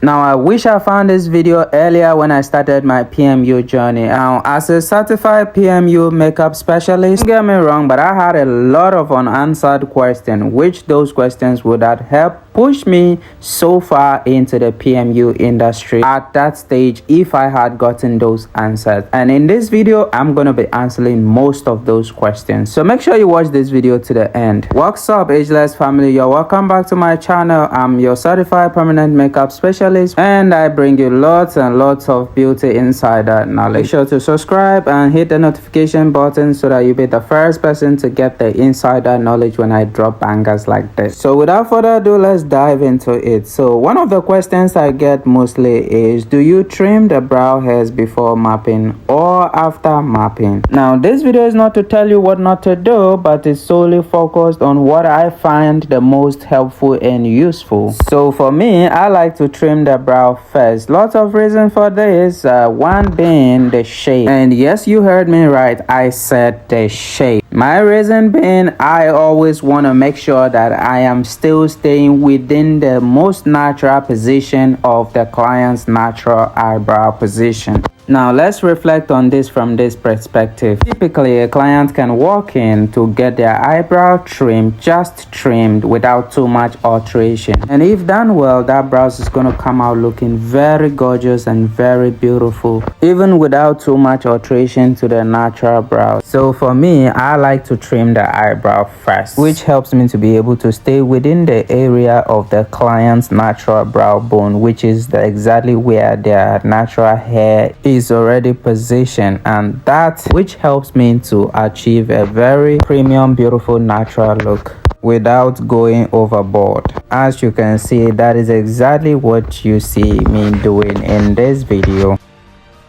Now, I wish I found this video earlier when I started my PMU journey. Now, as a certified PMU makeup specialist, don't get me wrong, but I had a lot of unanswered questions, which those questions would have helped push me so far into the PMU industry at that stage if I had gotten those answers. And in this video, I'm going to be answering most of those questions. So make sure you watch this video to the end. What's up, ageless family? You're welcome back to my channel. I'm your certified permanent makeup specialist, and I bring you lots and lots of beauty insider knowledge. Make sure to subscribe and hit the notification button so that you'll be the first person to get the insider knowledge when I drop bangers like this. So without further ado, let's dive into it. So one of the questions I get mostly is, do you trim the brow hairs before mapping or after mapping? Now, this video is not to tell you what not to do, but it's solely focused on what I find the most helpful and useful. So for me, I like to trim the brow first. Lots of reasons for this, one being the shape. And yes, you heard me right, I said the shape. My reason being, I always want to make sure that I am still staying within the most natural position of the client's natural eyebrow position. Now, let's reflect on this from this perspective. Typically, a client can walk in to get their eyebrow trimmed, just trimmed without too much alteration. And if done well, that brows is going to come out looking very gorgeous and very beautiful, even without too much alteration to the natural brows. So for me, I like to trim the eyebrow first, which helps me to be able to stay within the area of the client's natural brow bone, which is exactly where their natural hair is already positioned, and that which helps me to achieve a very premium, beautiful, natural look without going overboard. As you can see, that is exactly what you see me doing in this video.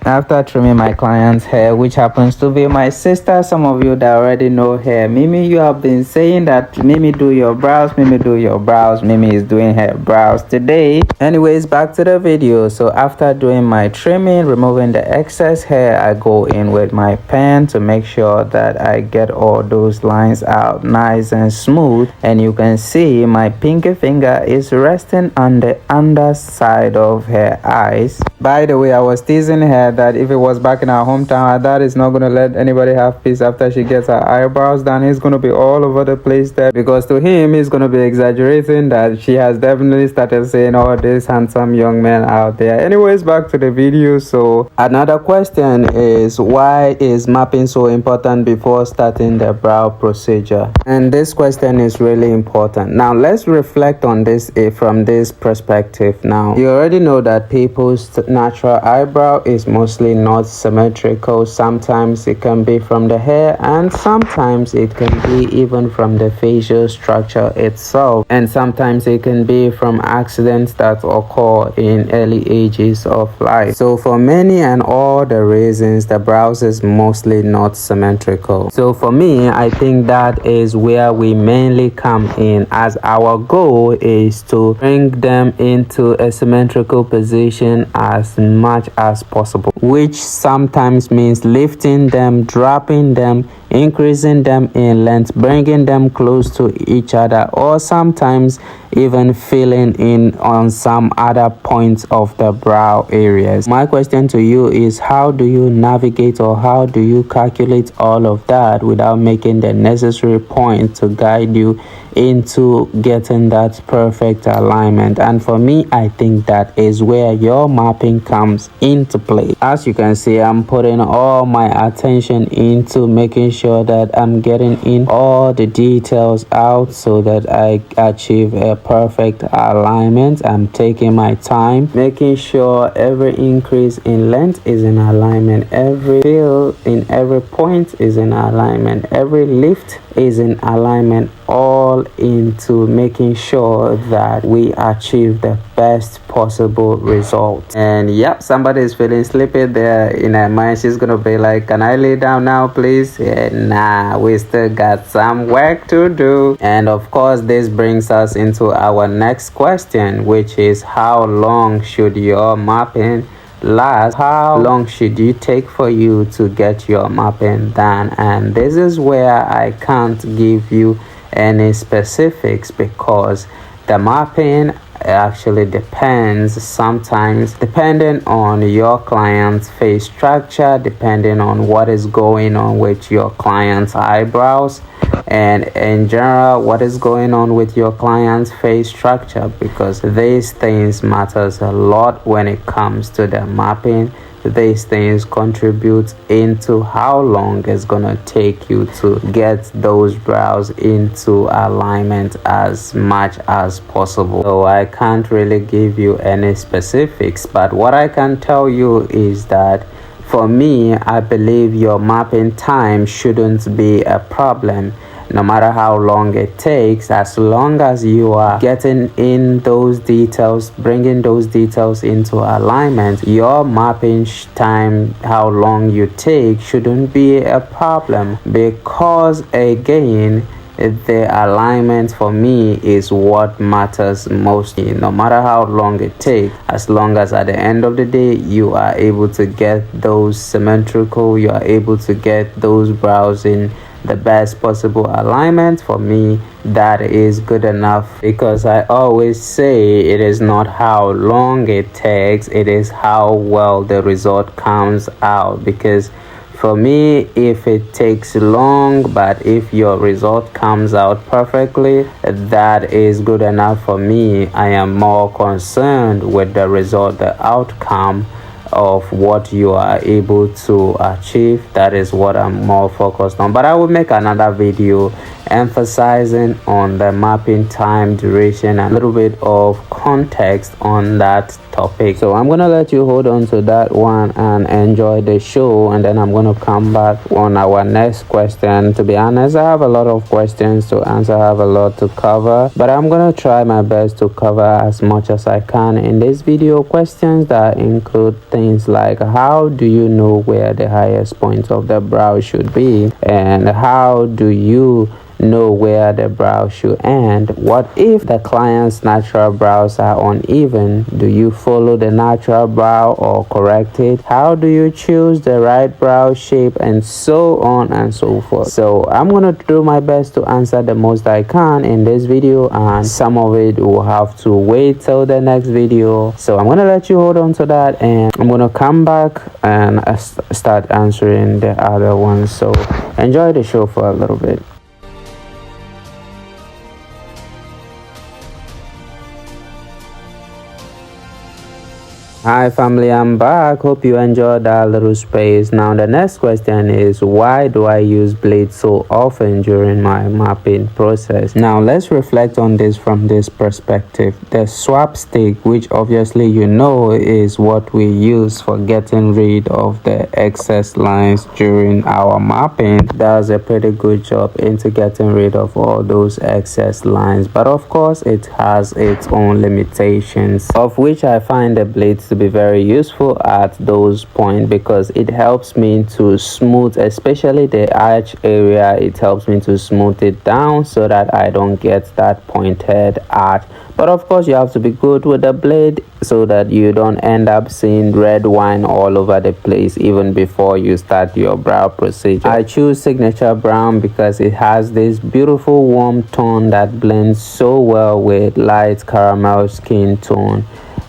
After trimming my client's hair, which happens to be my sister, some of you that already know her, Mimi, you have been saying that Mimi do your brows, Mimi do your brows. Mimi is doing her brows today. Anyways, back to the video. So after doing my trimming, removing the excess hair, I go in with my pen to make sure that I get all those lines out nice and smooth. And you can see my pinky finger is resting on the underside of her eyes. By the way, I was teasing her that if it was back in our hometown, her dad is not going to let anybody have peace after she gets her eyebrows done. He's going to be all over the place there, because to him, he's going to be exaggerating that she has definitely started saying all these handsome young men out there. Anyways, back to the video. So another question is, why is mapping so important before starting the brow procedure? And this question is really important. Now, let's reflect on this from this perspective. Now, you already know that people's natural eyebrow is mostly not symmetrical. Sometimes it can be from the hair, and sometimes it can be even from the facial structure itself, and sometimes it can be from accidents that occur in early ages of life. So for many and all the reasons, the brows is mostly not symmetrical. So for me, I think that is where we mainly come in, as our goal is to bring them into a symmetrical position as much as possible, which sometimes means lifting them, dropping them, increasing them in length, bringing them close to each other, or sometimes even filling in on some other points of the brow areas. My question to you is, how do you navigate, or how do you calculate all of that without making the necessary point to guide you into getting that perfect alignment? And for me, I think that is where your mapping comes into play. As you can see, I'm putting all my attention into making sure that I'm getting in all the details out so that I achieve a perfect alignment. I'm taking my time, making sure every increase in length is in alignment, every fill in every point is in alignment, every lift is in alignment, all into making sure that we achieve the best possible result. And yep, somebody is feeling sleepy there in her mind. She's gonna be like, can I lay down now, please? Yeah, nah, we still got some work to do. And of course, this brings us into our next question, which is, how long should your mapping last? How long should you take for you to get your mapping done? And this is where I can't give you any specifics, because the mapping actually depends sometimes, depending on your client's face structure, depending on what is going on with your client's eyebrows, and in general what is going on with your client's face structure, because these things matters a lot when it comes to the mapping. These things contribute into how long it's gonna take you to get those brows into alignment as much as possible. So I can't really give you any specifics, but what I can tell you is that for me, I believe your mapping time shouldn't be a problem, no matter how long it takes, as long as you are getting in those details, bringing those details into alignment. Your mapping time, how long you take, shouldn't be a problem, because again, the alignment for me is what matters most. No matter how long it takes, as long as at the end of the day you are able to get those symmetrical, you are able to get those brows in the best possible alignment, for me that is good enough. Because I always say it is not how long it takes, it is how well the result comes out. Because for me, if it takes long, but if your result comes out perfectly, that is good enough for me. I am more concerned with the result, the outcome of what you are able to achieve. That is what I'm more focused on. But I will make another video emphasizing on the mapping time, duration, and a little bit of context on that topic. So I'm gonna let you hold on to that one and enjoy the show, and then I'm gonna come back on our next question. To be honest, I have a lot of questions to answer, I have a lot to cover, but I'm gonna try my best to cover as much as I can in this video. Questions that include things like, how do you know where the highest point of the brow should be, and how do you know where the brow should end? What if the client's natural brows are uneven? Do you follow the natural brow or correct it? How do you choose the right brow shape, and so on and so forth? So I'm gonna do my best to answer the most I can in this video, and some of it will have to wait till the next video. So I'm gonna let you hold on to that, and I'm gonna come back and start answering the other ones. So enjoy the show for a little bit. Hi family, I'm back. Hope you enjoyed that little space. Now the next question is, why do I use blades so often during my mapping process? Now let's reflect on this from this perspective. The swap stick, which obviously you know is what we use for getting rid of the excess lines during our mapping, does a pretty good job into getting rid of all those excess lines. But of course it has its own limitations, of which I find the blades to be very useful at those points, because it helps me to smooth, especially the arch area. It helps me to smooth it down so that I don't get that pointed arch. But of course you have to be good with the blade so that you don't end up seeing red wine all over the place even before you start your brow procedure. I choose Signature Brown because it has this beautiful warm tone that blends so well with light caramel skin tone,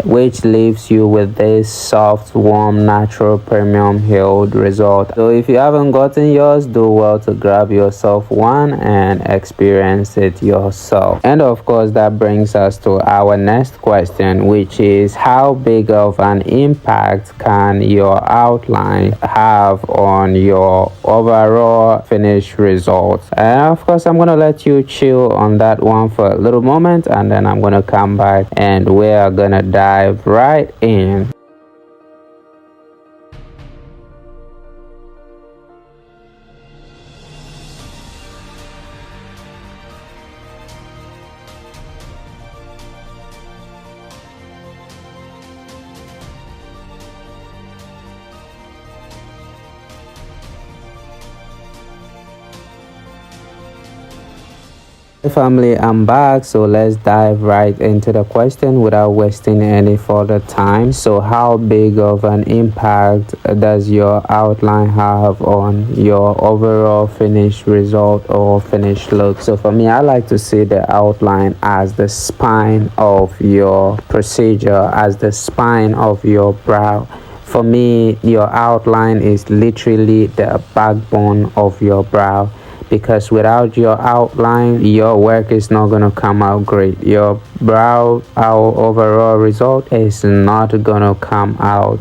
which leaves you with this soft, warm, natural, premium healed result. So if you haven't gotten yours, do well to grab yourself one and experience it yourself. And of course that brings us to our next question, which is, how big of an impact can your outline have on your overall finished results? And of course I'm gonna let you chill on that one for a little moment, and then I'm gonna come back and we're gonna dive right in. Family, I'm back, so let's dive right into the question without wasting any further time. So how big of an impact does your outline have on your overall finished result or finished look? So for me, I like to see the outline as the spine of your procedure, as the spine of your brow. For me, your outline is literally the backbone of your brow, because without your outline, your work is not going to come out great. Your brow, our overall result is not going to come out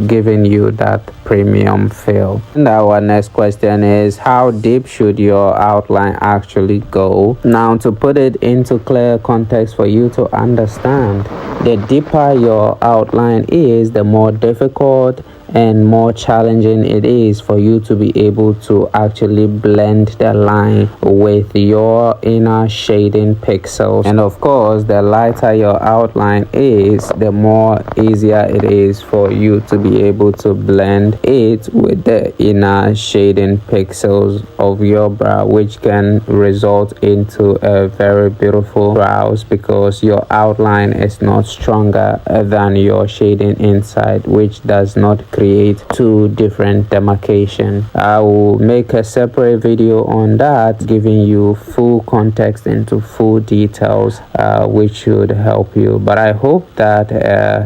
giving you that premium feel. And our next question is, how deep should your outline actually go? Now, to put it into clear context for you to understand, the deeper your outline is, the more difficult and more challenging it is for you to be able to actually blend the line with your inner shading pixels. And of course, the lighter your outline is, the more easier it is for you to be able to blend it with the inner shading pixels of your brow, which can result into a very beautiful brows, because your outline is not stronger than your shading inside, which does not create two different demarcation. I will make a separate video on that, giving you full context into full details, which should help you. But I hope that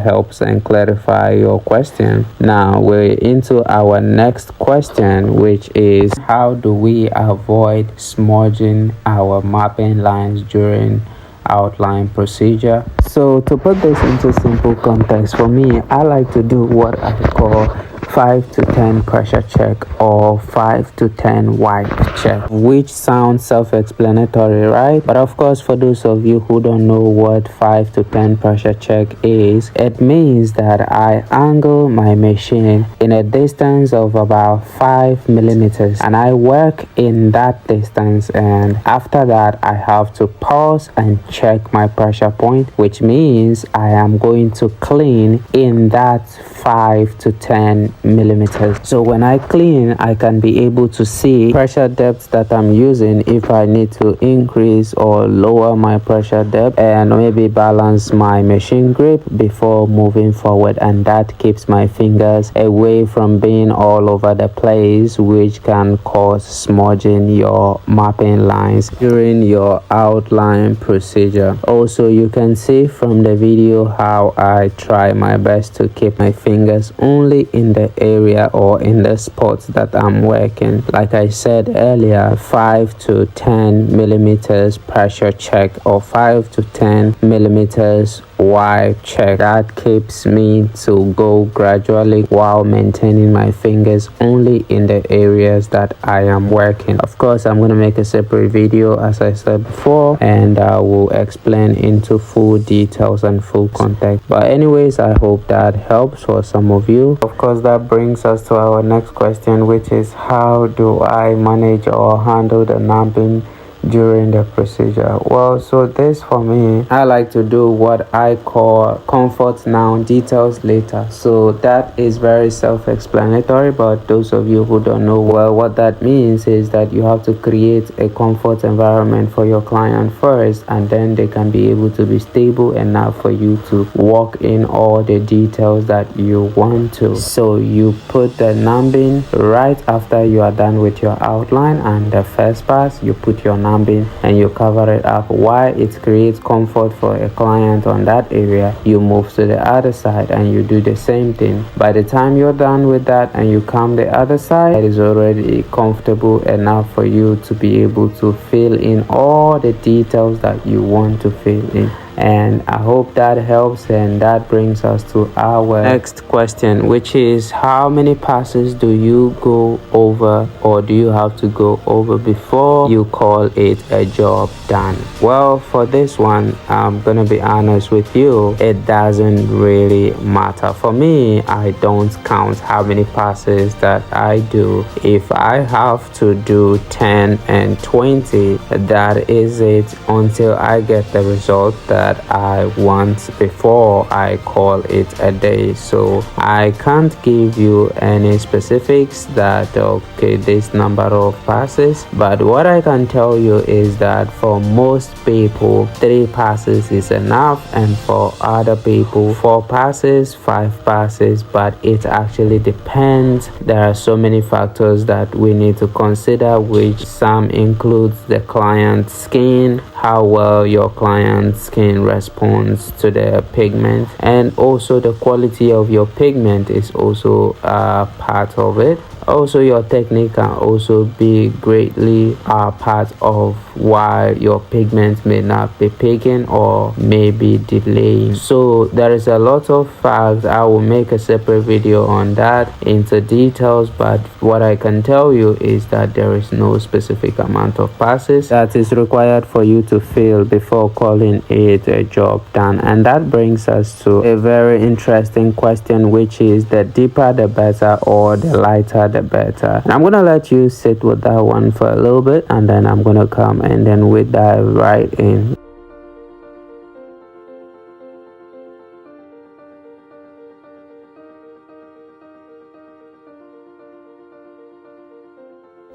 helps and clarify your question. Now we're into our next question, which is, how do we avoid smudging our mapping lines during outline procedure? So to put this into simple context, for me, I like to do what I call 5 to 10 pressure check or 5 to 10 wipe check, which sounds self-explanatory, right? But of course, for those of you who don't know what 5 to 10 pressure check is, it means that I angle my machine in a distance of about 5 millimeters, and I work in that distance, and after that I have to pause and check my pressure point, which means I am going to clean in that 5 to 10 millimeters. So when I clean, I can be able to see pressure depth that I'm using, if I need to increase or lower my pressure depth, and maybe balance my machine grip before moving forward. And that keeps my fingers away from being all over the place, which can cause smudging your mapping lines during your outline procedure. Also, you can see from the video how I try my best to keep my fingers only in the area or in the spots that I'm working. Like I said earlier, 5 to 10 millimeters pressure check or 5 to 10 millimeters wipe check. That keeps me to go gradually while maintaining my fingers only in the areas that I am working. Of course, I'm going to make a separate video, as I said before, and I will explain into full details and full context. But anyways, I hope that helps for some of you. Of course, that brings us to our next question, which is, how do I manage or handle the napping during the procedure? Well, so this, for me, I like to do what I call comfort now, details later. So that is very self-explanatory, but those of you who don't know, well, what that means is that you have to create a comfort environment for your client first, and then they can be able to be stable enough for you to walk in all the details that you want to. So you put the numbing right after you are done with your outline, and the first pass, you put your numbing and you cover it up. Why it creates comfort for a client on that area, you move to the other side and you do the same thing. By the time you're done with that and you come the other side, it is already comfortable enough for you to be able to fill in all the details that you want to fill in. And I hope that helps, and that brings us to our next question, which is, how many passes do you go over, or do you have to go over before you call it a job done? Well, for this one, I'm gonna be honest with you, it doesn't really matter. For me, I don't count how many passes that I do. If I have to do 10 and 20, that is it until I get the result that that I want before I call it a day. So I can't give you any specifics that okay, this number of passes, but what I can tell you is that for most people 3 passes is enough, and for other people 4 passes, 5 passes. But it actually depends. There are so many factors that we need to consider, which some includes the client's skin, how well your client's skin responds to the pigment, and also the quality of your pigment is also part of it. Also, your technique can also be greatly a part of why your pigment may not be picking or may be delaying. So there is a lot of facts. I will make a separate video on that into details, but what I can tell you is that there is no specific amount of passes that is required for you to fill before calling it a job done. And that brings us to a very interesting question, which is the deeper the better or the lighter the better. And I'm gonna let you sit with that one for a little bit, and then I'm gonna come and then we dive right in.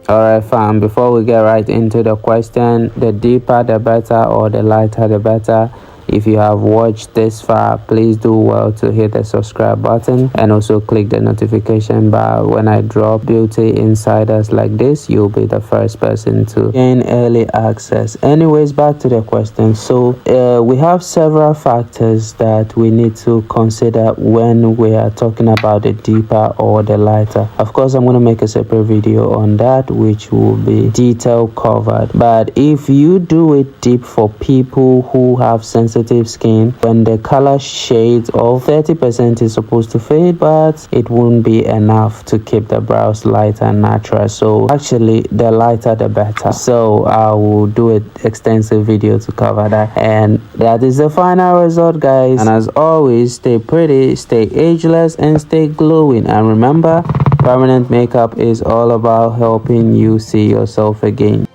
Alright fam, before we get right into the question, the deeper the better or the lighter the better, if you have watched this far, please do well to hit the subscribe button and also click the notification bell. When I drop beauty insiders like this, you'll be the first person to gain early access. Anyways, back to the question. So we have several factors that we need to consider when we are talking about the deeper or the lighter. Of course, I'm going to make a separate video on that, which will be detail covered. But if you do it deep for people who have sensitive skin, when the color shades of 30% is supposed to fade, but it won't be enough to keep the brows light and natural. So actually the lighter the better. So I will do an extensive video to cover that, and that is the final result, guys. And as always, stay pretty, stay ageless, and stay glowing. And remember, permanent makeup is all about helping you see yourself again.